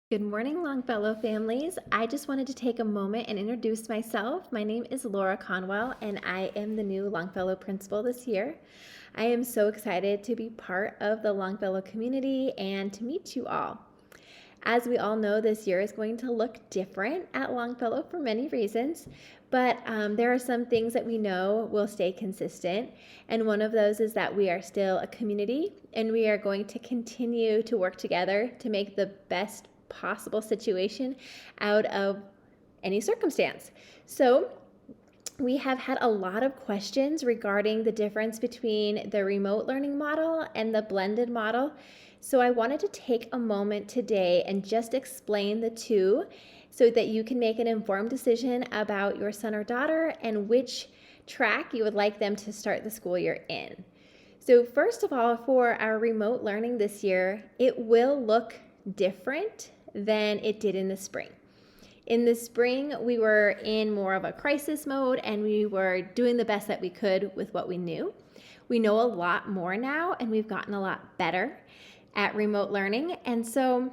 Good morning, Longfellow families. I just wanted to take a moment and introduce myself. My name is Laura Conwell, and I am the new Longfellow principal this year. I am so excited to be part of the Longfellow community and to meet you all. As we all know, this year is going to look different at Longfellow for many reasons, but there are some things that we know will stay consistent. And one of those is that we are still a community and we are going to continue to work together to make the best possible situation out of any circumstance. So, we have had a lot of questions regarding the difference between the remote learning model and the blended model. So I wanted to take a moment today and just explain the two so that you can make an informed decision about your son or daughter and which track you would like them to start the school year in. So first of all, for our remote learning this year, it will look different than it did in the spring. In the spring, we were in more of a crisis mode and we were doing the best that we could with what we knew. We know a lot more now and we've gotten a lot better at remote learning. And so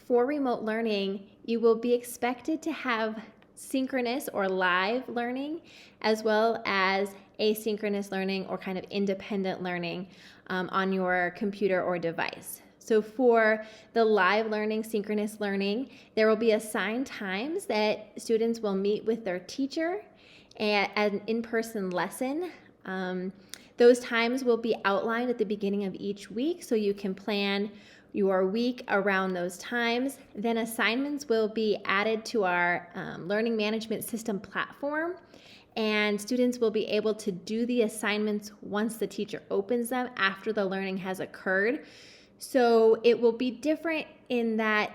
for remote learning, you will be expected to have synchronous or live learning as well as asynchronous learning or kind of independent learning on your computer or device. So for the live learning, synchronous learning, there will be assigned times that students will meet with their teacher at an in-person lesson. Those times will be outlined at the beginning of each week, so you can plan your week around those times. Then assignments will be added to our learning management system platform, and students will be able to do the assignments once the teacher opens them after the learning has occurred. So it will be different in that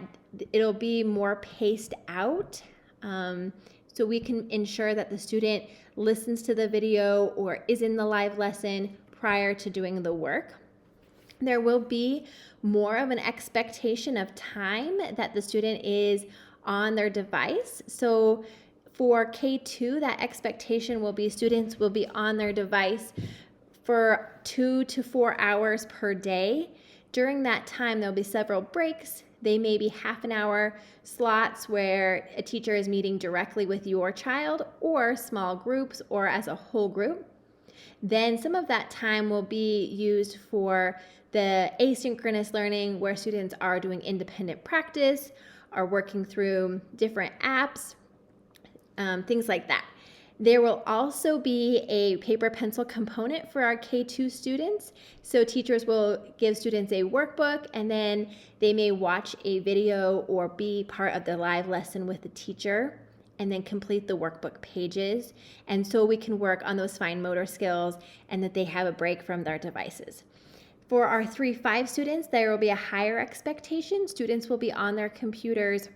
it'll be more paced out. So we can ensure that the student listens to the video or is in the live lesson prior to doing the work. There will be more of an expectation of time that the student is on their device. So for K2, that expectation will be students will be on their device for 2 to 4 hours per day. During that time, there'll be several breaks. They may be half an hour slots where a teacher is meeting directly with your child or small groups or as a whole group. Then some of that time will be used for the asynchronous learning where students are doing independent practice, are working through different apps, things like that. There will also be a paper pencil component for our K2 students. So teachers will give students a workbook and then they may watch a video or be part of the live lesson with the teacher and then complete the workbook pages. And so we can work on those fine motor skills and that they have a break from their devices. For our 3-5 students, there will be a higher expectation. Students will be on their computers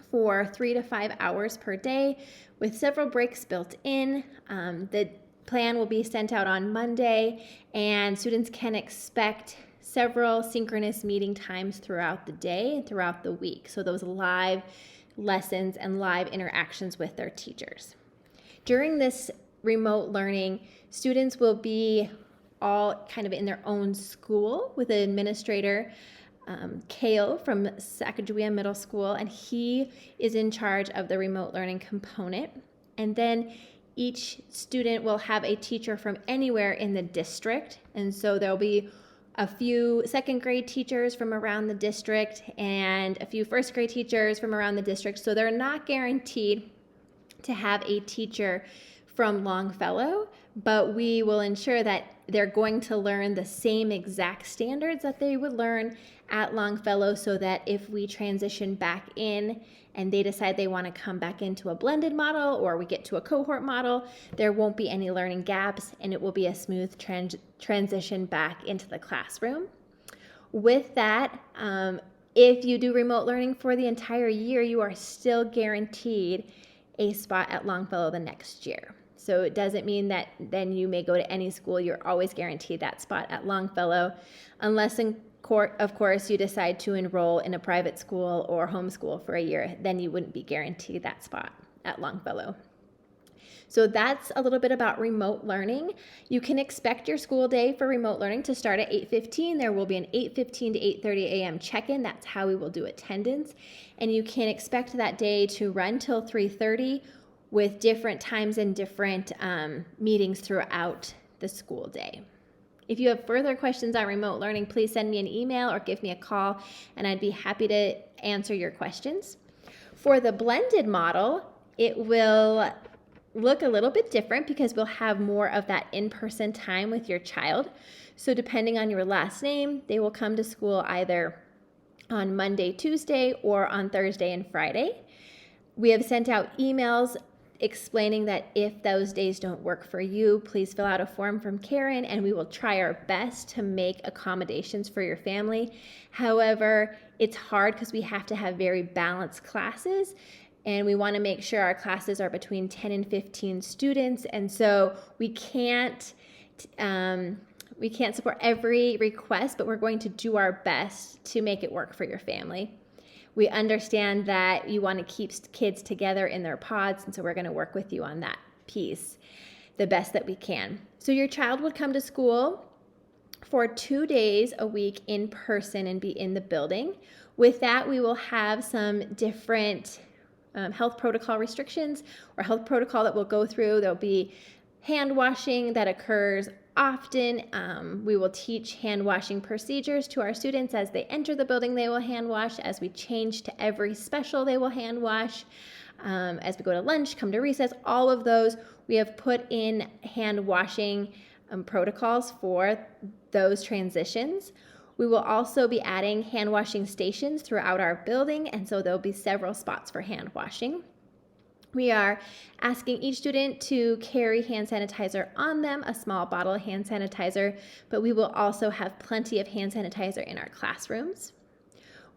for 3 to 5 hours per day with several breaks built in. The plan will be sent out on Monday and students can expect several synchronous meeting times throughout the day and throughout the week. So those live lessons and live interactions with their teachers. During this remote learning, students will be all kind of in their own school with an administrator, Kale from Sacagawea Middle School, and he is in charge of the remote learning component. And then each student will have a teacher from anywhere in the district. And so there'll be a few second grade teachers from around the district and a few first grade teachers from around the district. So they're not guaranteed to have a teacher from Longfellow, but we will ensure that they're going to learn the same exact standards that they would learn at Longfellow so that if we transition back in and they decide they want to come back into a blended model or we get to a cohort model, there won't be any learning gaps and it will be a smooth transition back into the classroom. With that, if you do remote learning for the entire year, you are still guaranteed a spot at Longfellow the next year. So it doesn't mean that then you may go to any school. You're always guaranteed that spot at Longfellow, unless of course you decide to enroll in a private school or homeschool for a year, then you wouldn't be guaranteed that spot at Longfellow. So that's a little bit about remote learning. You can expect your school day for remote learning to start at 8:15. There will be an 8:15 to 8:30 a.m. check-in. That's how we will do attendance. And you can expect that day to run till 3:30 with different times and different meetings throughout the school day. If you have further questions on remote learning, please send me an email or give me a call, and I'd be happy to answer your questions. For the blended model, it will look a little bit different because we'll have more of that in-person time with your child. So depending on your last name, they will come to school either on Monday, Tuesday, or on Thursday and Friday. We have sent out emails explaining that if those days don't work for you, please fill out a form from Karen and we will try our best to make accommodations for your family. However, it's hard because we have to have very balanced classes and we want to make sure our classes are between 10 and 15 students, and so we can't support every request, but we're going to do our best to make it work for your family. We understand that you want to keep kids together in their pods, and so we're going to work with you on that piece the best that we can. So your child would come to school for 2 days a week in person and be in the building. With that, we will have some different health protocol restrictions or health protocol that we'll go through. There'll be hand washing that occurs often. We will teach hand washing procedures to our students. As they enter the building, they will hand wash. As we change to every special, they will hand wash. As we go to lunch, come to recess, all of those, we have put in hand washing protocols for those transitions. We will also be adding hand washing stations throughout our building, and so there'll be several spots for hand washing. We are asking each student to carry hand sanitizer on them, a small bottle of hand sanitizer, but we will also have plenty of hand sanitizer in our classrooms.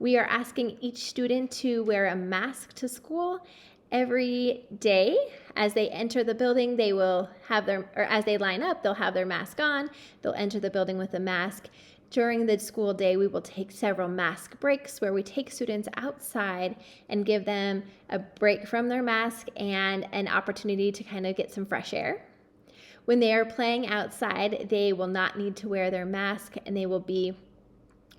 We are asking each student to wear a mask to school every day. As they enter the building, they will have as they line up, they'll have their mask on. They'll enter the building with a mask. During the school day, we will take several mask breaks where we take students outside and give them a break from their mask and an opportunity to kind of get some fresh air. When they are playing outside, they will not need to wear their mask and they will be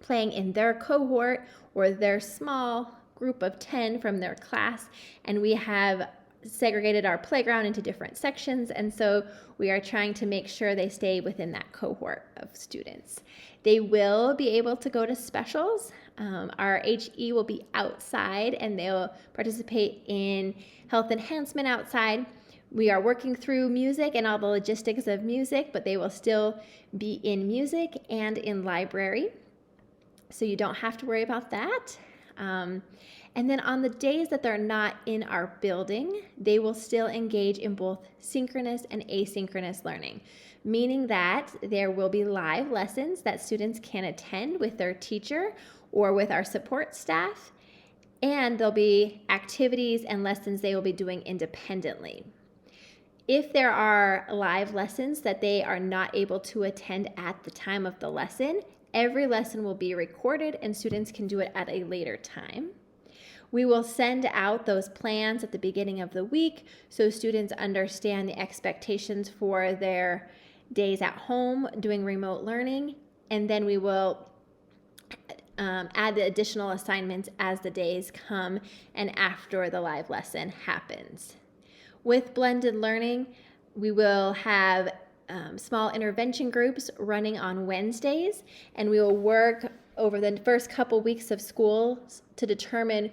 playing in their cohort or their small group of 10 from their class, and we have segregated our playground into different sections, and so we are trying to make sure they stay within that cohort of students. They will be able to go to specials. Our HE will be outside and they'll participate in health enhancement outside. We are working through music and all the logistics of music, but they will still be in music and in library. So you don't have to worry about that. And then on the days that they're not in our building, they will still engage in both synchronous and asynchronous learning, meaning that there will be live lessons that students can attend with their teacher or with our support staff, and there'll be activities and lessons they will be doing independently. If there are live lessons that they are not able to attend at the time of the lesson, every lesson will be recorded and students can do it at a later time. We will send out those plans at the beginning of the week so students understand the expectations for their days at home doing remote learning, and then we will add the additional assignments as the days come and after the live lesson happens. With blended learning, we will have small intervention groups running on Wednesdays, and we will work over the first couple weeks of school to determine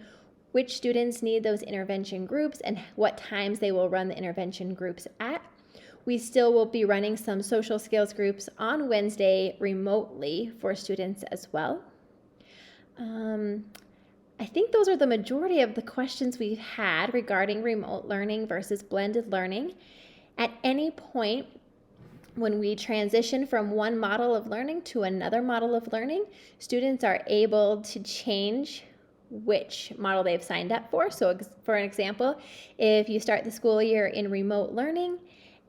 which students need those intervention groups and what times they will run the intervention groups at. We still will be running some social skills groups on Wednesday remotely for students as well. I think those are the majority of the questions we've had regarding remote learning versus blended learning. At any point, when we transition from one model of learning to another model of learning, students are able to change which model they've signed up for. So for an example, if you start the school year in remote learning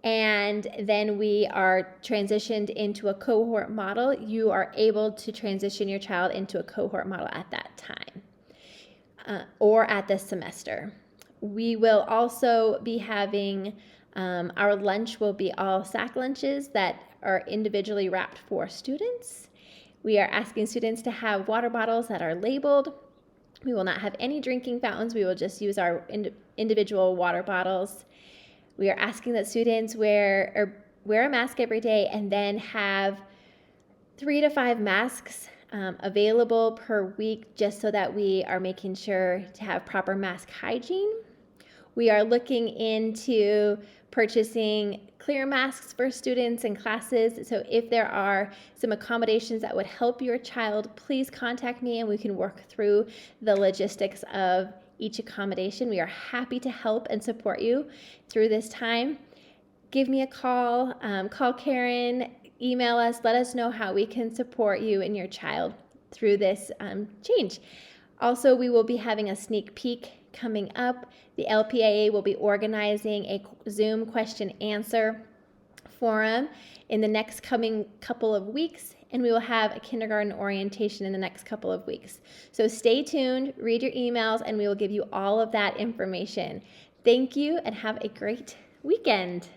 and then we are transitioned into a cohort model, you are able to transition your child into a cohort model at that time or at this semester. We will also be having Our lunch will be all sack lunches that are individually wrapped for students. We are asking students to have water bottles that are labeled. We will not have any drinking fountains. We will just use our individual water bottles. We are asking that students wear a mask every day and then have 3 to 5 masks available per week, just so that we are making sure to have proper mask hygiene. We are looking into purchasing clear masks for students and classes. So if there are some accommodations that would help your child, please contact me and we can work through the logistics of each accommodation. We are happy to help and support you through this time. Give me a call, call Karen, email us, let us know how we can support you and your child through this change. Also, we will be having a sneak peek coming up. The LPIA will be organizing a Zoom question answer forum in the next coming couple of weeks, and we will have a kindergarten orientation in the next couple of weeks. So stay tuned, read your emails, and we will give you all of that information. Thank you and have a great weekend.